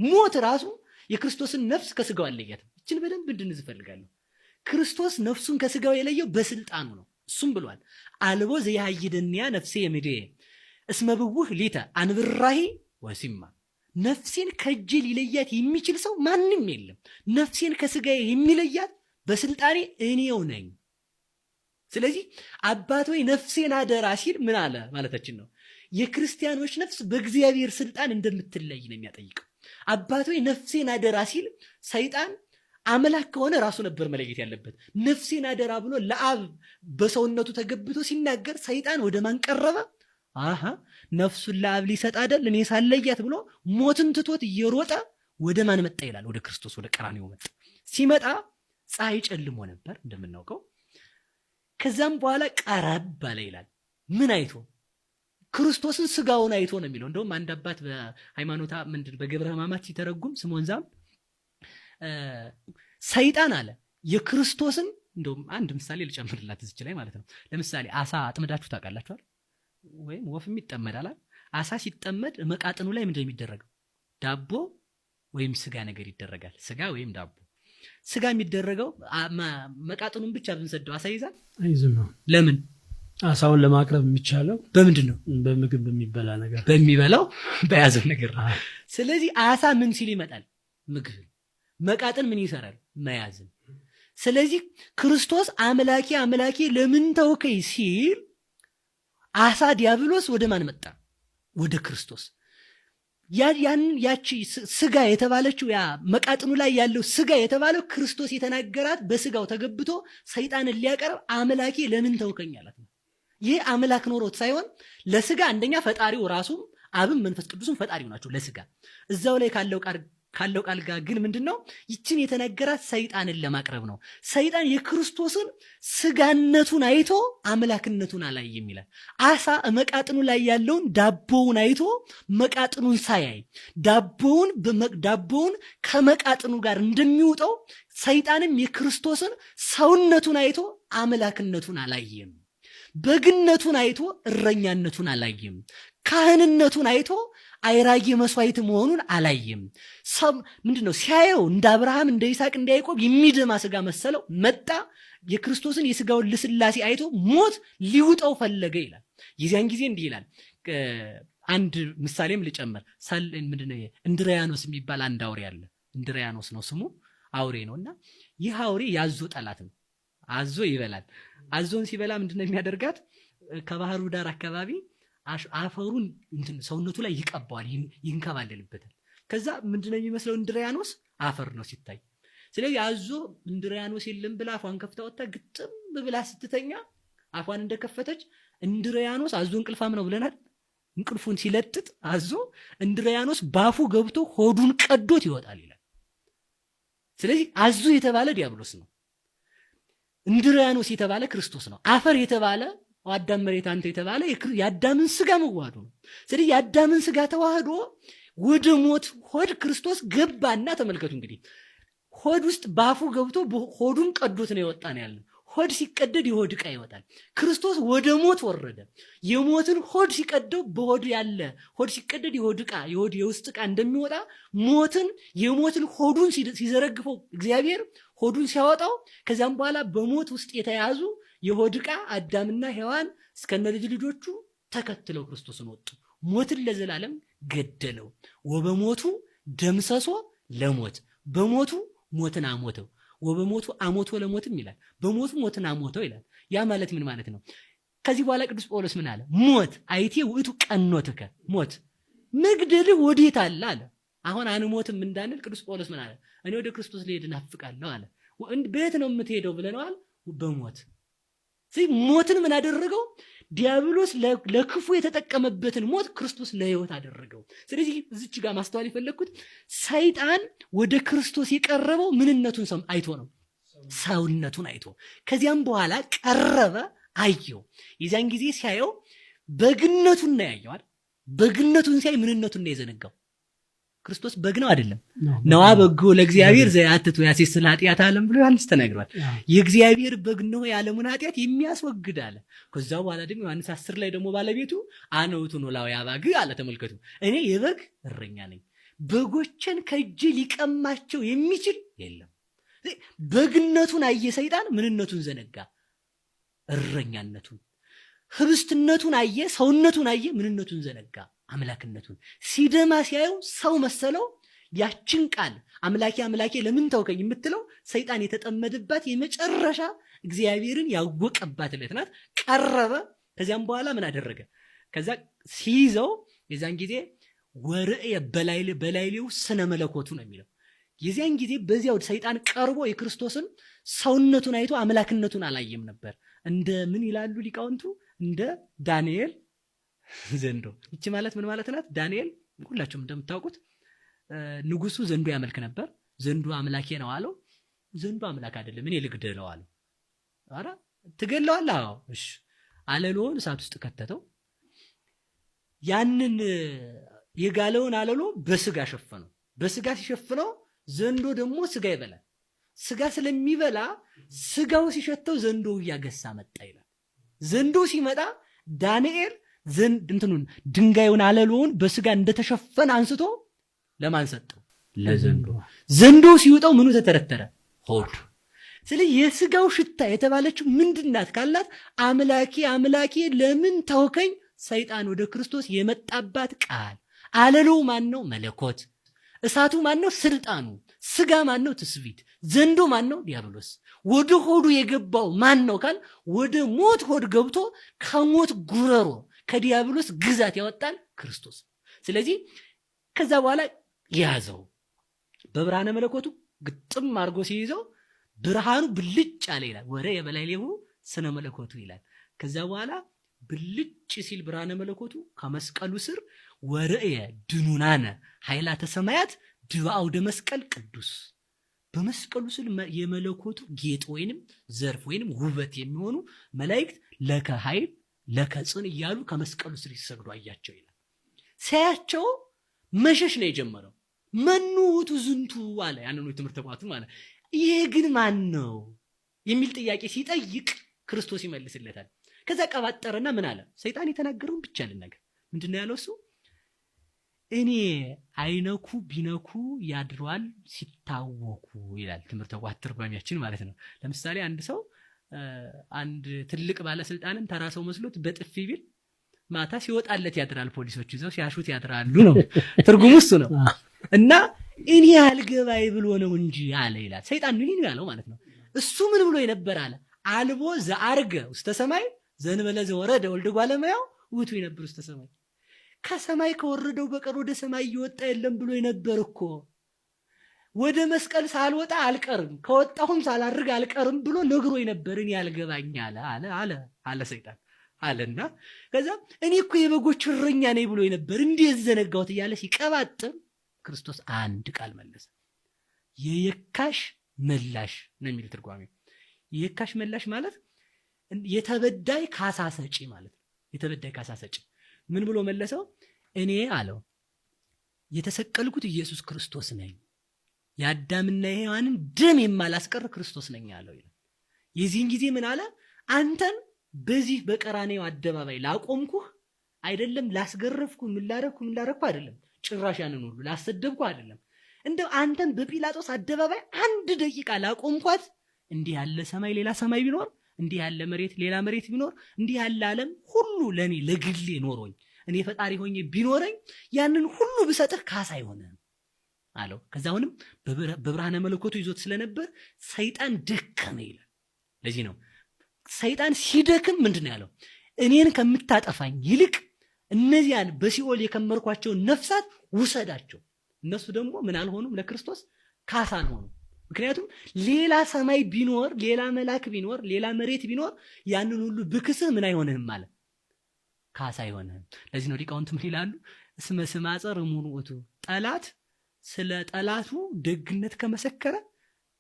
ሞት ራሱ የክርስቶስን ነፍስ ከስጋው አለያት። እችን በደንብ እንድንይዝ እፈልጋለሁ። ክርስቶስ ነፍሱን ከስጋው የለየው በስልጣኑ ነው። እሱም ብሏል አልቦ ዘያይደንያ ነፍሴ የምድየ እስመ ብውህ ሊተ አንብራሂ ወሲማ። ነፍሴን ከእጄ ሊለያት የሚችል ሰው ማንም የለም። ነፍሴን ከስጋዬ የሚለያት በስልጣኔ እኔው ነኝ። ስለዚህ አባት ሆይ ነፍሴን አደራ ሲል ምን አለ ማለታችን ነው? የክርስቲያኖች ነፍስ በእግዚአብሔር ስልጣን እንደምትለይ ነው የሚያጠይቀው። አባት ሆይ ነፍሴን አደራ ሲል ሰይጣን አምላክ ከሆነ ራሱ ነበር መለየት ያለበት። ነፍሴን አደራ ብሎ ለአብ በሰውነቱ ተገብቶ ሲናገር ሰይጣን ወደ ማን ቀረበ? አሃ ነፍሱን ለአብ ሊሰጥ አይደል እኔ ሳለያት ብሎ ሞትን ትቶት እየሮጠ ወደ ማን መጣ ይላል? ወደ ክርስቶስ፣ ወደ ቀራንዮ መጣ። ሲመጣ ፀሐይ ጨልሞ ነበር እንደምናውቀው። ከዛም በኋላ ቀረብ አለ ይላል። ምን አይቶ? ክርስቶስን ስጋውን አይቶ ነው የሚለው። እንደውም አንድ አባት በሃይማኖታ በገብረ ሕማማት ሲተረጉም ስምዖን ዛም ሰይጣን አለ የክርስቶስን እንደውም አንድ ምሳሌ ልጨምርላት እዚች ላይ ማለት ነው። ለምሳሌ አሳ አጥምዳችሁ ታውቃላችሁ አይደል? ወይም ወፍም ይጠመዳል። አሳ ሲጠመድ መቃጥኑ ላይ ምንድነው የሚደረገው? ዳቦ ወይም ስጋ ነገር ይደረጋል። ስጋ ወይም ዳቦ። ስጋ የሚደረገው መቃጥኑን ብቻ ብንሰደው አሳ ይዛል? አይዝም ነው። ለምን? አሳውን ለማቅረብ የሚቻለው በምንድን ነው? በምግብ በሚበላ ነገር፣ በሚበላው በያዘው ነገር። ስለዚህ አሳ ምን ሲል ይመጣል? ምግብ። መቃጥን ምን ይሰራል? መያዝን። ስለዚህ ክርስቶስ አምላኬ አምላኬ ለምን ተውከኝ ሲል አሳ ዲያብሎስ ወደ ማን መጣ? ወደ ክርስቶስ። ያቺ ስጋ የተባለችው ያ መቃጥኑ ላይ ያለው ስጋ የተባለው ክርስቶስ የተናገራት በስጋው ተገብቶ ሰይጣንን ሊያቀርብ አምላኬ ለምን ተውከኝ አላት። ይሄ አምላክ ኖሮት ሳይሆን ለስጋ አንደኛ ፈጣሪው ራሱም አብም መንፈስ ቅዱስም ፈጣሪው ናቸው ለስጋ። እዛው ላይ ካለው ቃል ጋር ግን ምንድነው ይችን የተነገራት ሰይጣንን ለማቅረብ ነው። ሰይጣን የክርስቶስን ስጋነቱን አይቶ አምላክነቱን አላየም ይላል። አሳ መቃጥኑ ላይ ያለውን ዳቦውን አይቶ መቃጥኑን ሳያይ ዳቦውን ከመቃጥኑ ጋር እንደሚውጠው ሰይጣንም የክርስቶስን ሰውነቱን አይቶ አምላክነቱን አላየም። በግነቱን አይቶ እረኛነቱን አላየም። ካህንነቱን አይቶ አይራጌ መስዋዕት መሆኑን አላየም። ምንድነው ሲያየው እንደ አብርሃም እንደ ይስሐቅ እንደ ያዕቆብ የሚደማ ስጋ መሰለው። መጣ የክርስቶስን የስጋውን ልስላሴ አይቶ ሞት ሊውጠው ፈለገ ይላል። የዚያን ጊዜ እንዲህ ይላል። አንድ ምሳሌም ልጨምር። ምንድነው እንድሪያኖስ የሚባል አንድ አውሬ አለ። እንድሪያኖስ ነው ስሙ፣ አውሬ ነውና ይህ አውሬ ያዞ ጠላት ነው። አዞ ይበላል። አዞን ሲበላ ምንድነው የሚያደርጋት? ከባህሩ ዳር አካባቢ አፈሩን ሰውነቱ ላይ ይቀባዋል፣ ይንከባለልበታል። ከዛ ምንድነው የሚመስለው? እንድሪያኖስ አፈር ነው ሲታይ። ስለዚህ አዞ እንድሪያኖስ የለም ብላ አፏን ከፍታ ወጣ። ግጥም ብላ ስትተኛ አፏን እንደከፈተች እንድሪያኖስ አዞ እንቅልፋም ነው ብለናል። እንቅልፉን ሲለጥጥ አዞ እንድሪያኖስ ባፉ ገብቶ ሆዱን ቀዶት ይወጣል ይላል። ስለዚህ አዞ የተባለ ዲያብሎስ ነው። እንድሪያኖስ የተባለ ክርስቶስ ነው። አፈር የተባለ አዳም መሬት አንተ የተባለ የአዳምን ስጋ መዋሃዱ ነው። ስለዚህ የአዳምን ስጋ ተዋህዶ ወደ ሞት ሆድ ክርስቶስ ገባና ተመልከቱ እንግዲህ ሆድ ውስጥ ባፉ ገብቶ ሆዱን ቀዶት ነው የወጣ ነው ያለው። ሆድ ሲቀደድ የሆድ ዕቃ ይወጣል። ክርስቶስ ወደ ሞት ወረደ። የሞትን ሆድ ሲቀደው በሆድ ያለ ሆድ ሲቀደድ የሆድ ዕቃ የውስጥ ዕቃ እንደሚወጣ የሞትን ሆዱን ሲዘረግፈው እግዚአብሔር ሆዱን ሲያወጣው ከዛም በኋላ በሞት ውስጥ የተያዙ የሆድ ዕቃ አዳምና ሔዋን እስከነ ልጆቹ ተከትለው ክርስቶስን ወጡ። ሞትን ለዘላለም ገደለው። ወበሞቱ ደምሰሶ ለሞት፣ በሞቱ ሞትን አሞተው። ወበሞቱ አሞቶ ለሞትም ይላል። በሞቱ ሞትን አሞተው ይላል። ያ ማለት ምን ማለት ነው? ከዚህ በኋላ ቅዱስ ጳውሎስ ምን አለ? ሞት አይቴ ውእቱ ቀኖትከ፣ ሞት መግደልህ ወዴት አለ አለ። አሁን አንሞትም እንዳንል ቅዱስ ጳውሎስ ምን አለ? እኔ ወደ ክርስቶስ ልሄድ እናፍቃለሁ አለ። በየት ነው የምትሄደው ብለናል? በሞት። ስለዚህ ሞትን ምን አደረገው? ዲያብሎስ ለክፉ የተጠቀመበትን ሞት ክርስቶስ ለሕይወት አደረገው። ስለዚህ እዚች ጋር ማስተዋል የፈለግኩት ሰይጣን ወደ ክርስቶስ የቀረበው ምንነቱን አይቶ ነው፣ ሰውነቱን አይቶ። ከዚያም በኋላ ቀረበ፣ አየው። የዚያን ጊዜ ሲያየው በግነቱን ነው ያየዋል። በግነቱን ሲያይ ምንነቱን ነው የዘነጋው። ክርስቶስ በግ ነው አይደለም? ነዋ በጎ ለእግዚአብሔር ዘያትቱ ያሴስል ኃጢአት ዓለም ብሎ ዮሐንስ ተናግሯል። የእግዚአብሔር በግ ነው የዓለሙን ኃጢአት የሚያስወግድ አለ። ከዛ በኋላ ደግሞ ዮሐንስ 10 ላይ ደግሞ ባለቤቱ አነ ውእቱ ኖላዊ አባግ አለ። ተመልከቱ፣ እኔ የበግ እረኛ ነኝ። በጎችን ከእጄ ሊቀማቸው የሚችል የለም። በግነቱን አየ ሰይጣን፣ ምንነቱን ዘነጋ፣ እረኛነቱን። ህብስትነቱን አየ፣ ሰውነቱን አየ፣ ምንነቱን ዘነጋ፣ አምላክነቱን። ሲደማ ሲያየው ሰው መሰለው። ያችን ቃል አምላኬ አምላኬ ለምን ተውከኝ የምትለው ሰይጣን የተጠመደባት የመጨረሻ እግዚአብሔርን ያወቀባት ዕለት ናት። ቀረበ። ከዚያም በኋላ ምን አደረገ? ከዛ ሲይዘው የዛን ጊዜ ወርእየ በላዕሌሁ ስነ መለኮቱ ነው የሚለው። የዚያን ጊዜ በዚያው ሰይጣን ቀርቦ የክርስቶስን ሰውነቱን አይቶ አምላክነቱን አላየም ነበር። እንደ ምን ይላሉ ሊቃውንቱ? እንደ ዳንኤል ዘንዶ። ይቺ ማለት ምን ማለት ናት? ዳንኤል ሁላችሁም እንደምታውቁት ንጉሱ ዘንዶ ያመልክ ነበር። ዘንዶ አምላኬ ነው አለው። ዘንዶ አምላክ አይደለም፣ እኔ ልግደለው አለው። አረ ትገለዋለህ? አዎ እሺ። አለሎውን እሳት ውስጥ ከተተው። ያንን የጋለውን አለሎ በስጋ ሸፈነው። በስጋ ሲሸፍነው ዘንዶ ደግሞ ስጋ ይበላል። ስጋ ስለሚበላ ስጋው ሲሸተው ዘንዶ እያገሳ መጣ ይላል። ዘንዶ ሲመጣ ዳንኤል ድንጋዩን አለሎውን በስጋ እንደተሸፈነ አንስቶ ለማን ሰጠው? ለዘንዶ። ዘንዶ ሲውጠው ምኑ ተተረተረ? ሆድ። ስለዚህ የስጋው ሽታ የተባለችው ምንድናት ካላት አምላኬ አምላኬ ለምን ተውከኝ ሰይጣን ወደ ክርስቶስ የመጣባት ቃል። አለሎው ማን ነው? መለኮት። እሳቱ ማን ነው? ስልጣኑ። ስጋ ማን ነው? ትስቢት። ዘንዶ ማን ነው? ዲያብሎስ። ወደ ሆዱ የገባው ማን ነው ካል ወደ ሞት ሆድ ገብቶ ከሞት ጉረሮ ከዲያብሎስ ግዛት ያወጣን ክርስቶስ። ስለዚህ ከዛ በኋላ ያዘው በብርሃነ መለኮቱ ግጥም አድርጎ ሲይዘው ብርሃኑ ብልጭ አለ ይላል። ወርእየ በላዕሌሁ ስነ መለኮቱ ይላል። ከዛ በኋላ ብልጭ ሲል ብርሃነ መለኮቱ ከመስቀሉ ስር ወርእየ ድኑናነ ኃይላተ ሰማያት ድበ አውደ መስቀል ቅዱስ። በመስቀሉ ስር የመለኮቱ ጌጥ ወይንም ዘርፍ ወይንም ውበት የሚሆኑ መላእክት ለከ ኃይል ለከ ጽን እያሉ ከመስቀሉ ስር ሲሰግዱ አያቸው ይላል። ሲያያቸው መሸሽ ነው የጀመረው። መኑ ውእቱ ዝንቱ አለ። ያንኑ የትምህርት ተቋቱ ማለት ይሄ ግን ማን ነው የሚል ጥያቄ ሲጠይቅ ክርስቶስ ይመልስለታል። ከዛ ቀባጠረና ምን አለ? ሰይጣን የተናገረውን ብቻ ልናገር። ምንድነው ያለው እሱ? እኔ አይነኩ ቢነኩ ያድሯል ሲታወኩ ይላል ትምህርት ተቋት ትርጓሜያችን ማለት ነው። ለምሳሌ አንድ ሰው አንድ ትልቅ ባለስልጣንን ተራ ሰው መስሎት በጥፊ ቢል ማታ ሲወጣለት ያድራል። ፖሊሶች ይዘው ሲያሹት ያድራሉ ነው ትርጉሙ እሱ ነው። እና እኔ አልገባይ ብሎ ነው እንጂ አለ ይላል። ሰይጣን ምን ነው ያለው ማለት ነው። እሱ ምን ብሎ የነበር አለ? አልቦ ዘአርገ ውስተ ሰማይ ዘንበለ ዘወረደ ወልደ እጓለ እመሕያው ውእቱ ይነብር ውስተ ሰማይ። ከሰማይ ከወረደው በቀር ወደ ሰማይ እየወጣ የለም ብሎ የነበር እኮ። ወደ መስቀል ሳልወጣ አልቀርም ከወጣሁም ሳላርግ አልቀርም ብሎ ነግሮ የነበር እኔ አልገባኝ አለ ሰይጣን አለና ከዛ እኔ እኮ የበጎች እረኛ ነኝ ብሎ የነበር እንዴት ዘነጋሁት እያለ ሲቀባጥር ክርስቶስ አንድ ቃል መለሰ። የየካሽ መላሽ ነው የሚል ትርጓሜ። የየካሽ መላሽ ማለት የተበዳይ ካሳ ሰጪ ማለት ነው። የተበዳይ ካሳ ሰጪ ምን ብሎ መለሰው? እኔ አለው የተሰቀልኩት ኢየሱስ ክርስቶስ ነኝ፣ የአዳምና የሔዋንን ደም የማላስቀር ክርስቶስ ነኝ አለው ይላል። የዚህን ጊዜ ምን አለ? አንተን በዚህ በቀራንዮ አደባባይ ላቆምኩህ አይደለም፣ ላስገረፍኩ ምን ላረኩ አይደለም፣ ጭራሽ ያንን ሁሉ ላሰደብኩ አይደለም፣ እንደው አንተን በጲላጦስ አደባባይ አንድ ደቂቃ ላቆምኳት እንዲህ ያለ ሰማይ ሌላ ሰማይ ቢኖር፣ እንዲህ ያለ መሬት ሌላ መሬት ቢኖር፣ እንዲህ ያለ ዓለም ሁሉ ለኔ ለግሌ ኖሮኝ እኔ ፈጣሪ ሆኜ ቢኖረኝ ያንን ሁሉ ብሰጥህ ካሳ አይሆንም አለው። ከዛውንም በብርሃነ መለኮቱ ይዞት ስለነበር ሰይጣን ደከመ ይላል። ለዚህ ነው ሰይጣን ሲደክም ምንድነው ያለው? እኔን ከምታጠፋኝ ይልቅ እነዚያን በሲኦል የከመርኳቸውን ነፍሳት ውሰዳቸው። እነሱ ደግሞ ምን አልሆኑም? ለክርስቶስ ካሳ አልሆኑም። ምክንያቱም ሌላ ሰማይ ቢኖር፣ ሌላ መልአክ ቢኖር፣ ሌላ መሬት ቢኖር ያንን ሁሉ ብክስህ ምን አይሆንህም ማለት ካሳ አይሆንህም። ለዚህ ነው ሊቃውንት ምን ይላሉ? እስመ ስማፀር እሙን ውእቱ። ጠላት ስለ ጠላቱ ደግነት ከመሰከረ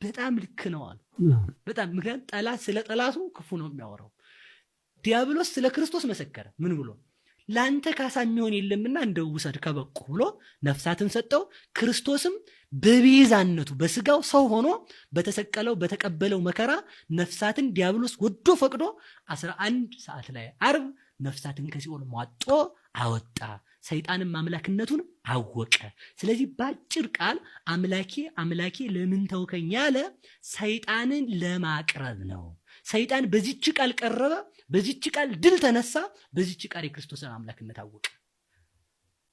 በጣም ልክ ነው አሉ። በጣም ምክንያት ጠላት ስለ ጠላቱ ክፉ ነው የሚያወራው። ዲያብሎስ ስለ ክርስቶስ መሰከረ። ምን ብሎ? ላንተ ካሳ የሚሆን የለምና እንደው ውሰድ ከበቁ ብሎ ነፍሳትን ሰጠው። ክርስቶስም በቤዛነቱ በስጋው ሰው ሆኖ በተሰቀለው በተቀበለው መከራ ነፍሳትን ዲያብሎስ ወዶ ፈቅዶ 11 ሰዓት ላይ ዓርብ ነፍሳትን ከሲኦል ሟጦ አወጣ። ሰይጣንም አምላክነቱን አወቀ። ስለዚህ በአጭር ቃል አምላኬ አምላኬ ለምን ተውከኝ ያለ ሰይጣንን ለማቅረብ ነው። ሰይጣን በዚች ቃል ቀረበ፣ በዚች ቃል ድል ተነሳ፣ በዚች ቃል የክርስቶስን አምላክነት አወቀ።